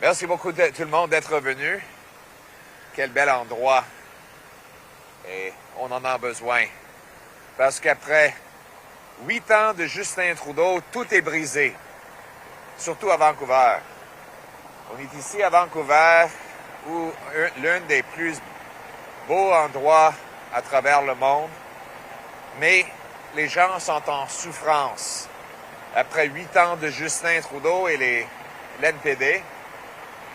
Merci beaucoup tout le monde d'être venu. Quel bel endroit. Et on en a besoin. Parce qu'après 8 ans de Justin Trudeau, tout est brisé. Surtout à Vancouver. On est ici à Vancouver, où l'un des plus beaux endroits à travers le monde. Mais les gens sont en souffrance. Après 8 ans de Justin Trudeau et l'NPD,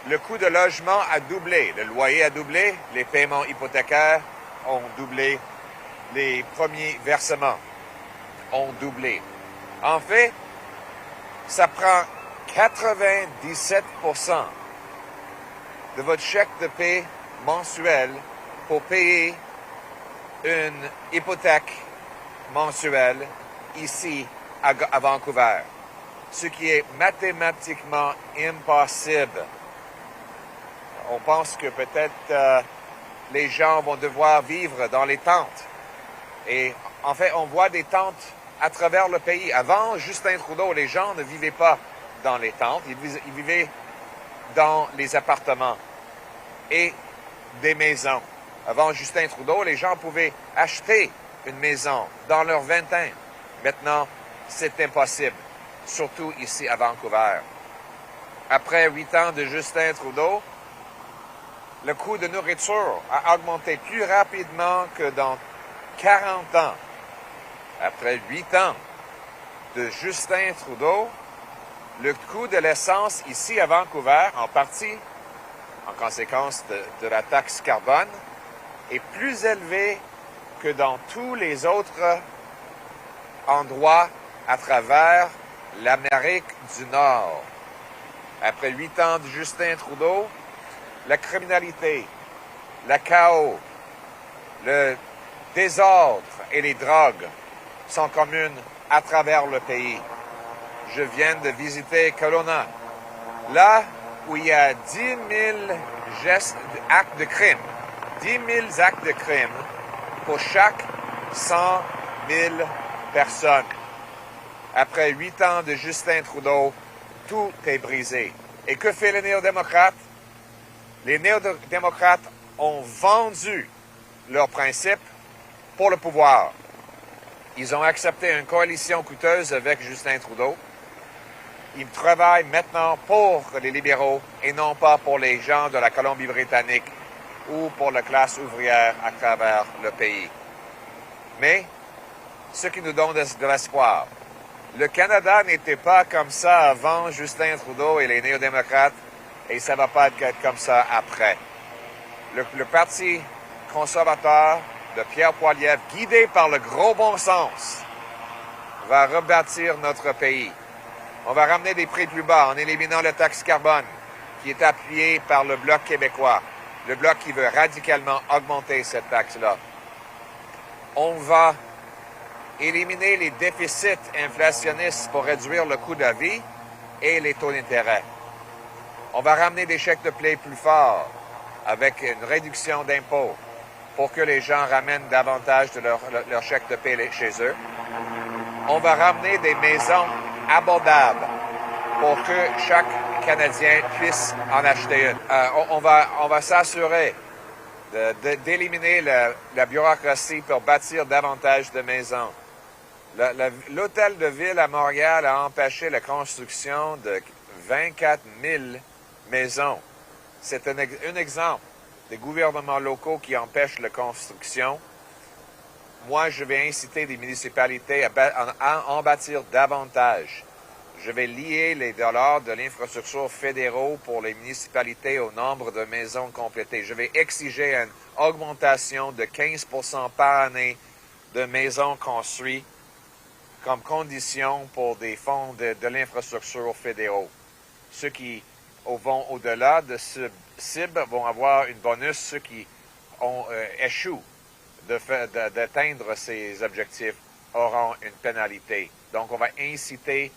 le coût de logement a doublé. Le loyer a doublé, les paiements hypothécaires ont doublé, les premiers versements ont doublé. En fait, ça prend 97% de votre chèque de paie mensuel pour payer une hypothèque mensuelle ici à Vancouver, ce qui est mathématiquement impossible. On pense que peut-être les gens vont devoir vivre dans les tentes. Et en fait, on voit des tentes à travers le pays. Avant Justin Trudeau, les gens ne vivaient pas dans les tentes, ils vivaient dans les appartements et des maisons. Avant Justin Trudeau, les gens pouvaient acheter une maison dans leur vingtaine. Maintenant, c'est impossible, surtout ici à Vancouver. Après 8 ans de Justin Trudeau, le coût de nourriture a augmenté plus rapidement que dans 40 ans. Après 8 ans de Justin Trudeau, le coût de l'essence ici à Vancouver, en partie en conséquence de la taxe carbone, est plus élevé que dans tous les autres endroits à travers l'Amérique du Nord. Après 8 ans de Justin Trudeau, la criminalité, le chaos, le désordre et les drogues sont communes à travers le pays. Je viens de visiter Kelowna, là où il y a 10 000 actes de crime. 10 000 actes de crime pour chaque 100 000 personnes. Après 8 ans de Justin Trudeau, tout est brisé. Et que fait les néo-démocrates? Les néo-démocrates ont vendu leurs principes pour le pouvoir. Ils ont accepté une coalition coûteuse avec Justin Trudeau. Ils travaillent maintenant pour les libéraux et non pas pour les gens de la Colombie-Britannique ou pour la classe ouvrière à travers le pays. Mais ce qui nous donne de l'espoir. Le Canada n'était pas comme ça avant Justin Trudeau et les néo-démocrates, et ça ne va pas être comme ça après. Le Parti conservateur de Pierre Poilievre, guidé par le gros bon sens, va rebâtir notre pays. On va ramener des prix plus bas en éliminant la taxe carbone, qui est appuyée par le Bloc québécois, le Bloc qui veut radicalement augmenter cette taxe-là. On va éliminer les déficits inflationnistes pour réduire le coût de la vie et les taux d'intérêt. On va ramener des chèques de paie plus forts avec une réduction d'impôts pour que les gens ramènent davantage de leur chèque de paie chez eux. On va ramener des maisons abordables pour que chaque Canadien puisse en acheter une. On va s'assurer d'éliminer la bureaucratie pour bâtir davantage de maisons. L'hôtel de ville à Montréal a empêché la construction de 24 000 maisons. C'est un exemple des gouvernements locaux qui empêchent la construction. Moi, je vais inciter les municipalités à en bâtir davantage. Je vais lier les dollars de l'infrastructure fédéraux pour les municipalités au nombre de maisons complétées. Je vais exiger une augmentation de 15% par année de maisons construites comme condition pour des fonds de l'infrastructure fédéraux. Ceux qui vont au-delà de ce cible vont avoir une bonus. Ceux qui échouent d'atteindre ces objectifs auront une pénalité. Donc, on va inciter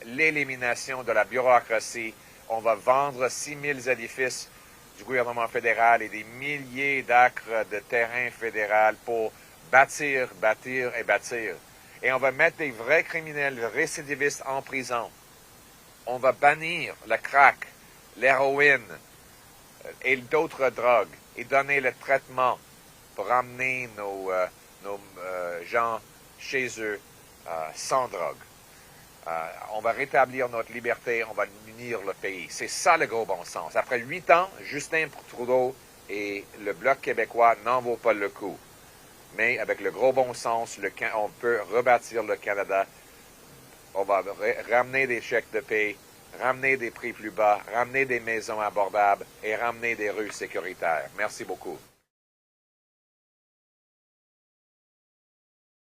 l'élimination de la bureaucratie. On va vendre 6 000 édifices du gouvernement fédéral et des milliers d'acres de terrain fédéral pour bâtir, bâtir et bâtir. Et on va mettre des vrais criminels récidivistes en prison. On va bannir le crack l'héroïne et d'autres drogues et donner le traitement pour amener nos gens chez eux sans drogue. On va rétablir notre liberté, on va unir le pays. C'est ça le gros bon sens. Après 8 ans, Justin Trudeau et le Bloc québécois n'en vaut pas le coup. Mais avec le gros bon sens, on peut rebâtir le Canada. On va ramener des chèques de paie, ramener des prix plus bas, ramener des maisons abordables et ramener des rues sécuritaires. Merci beaucoup.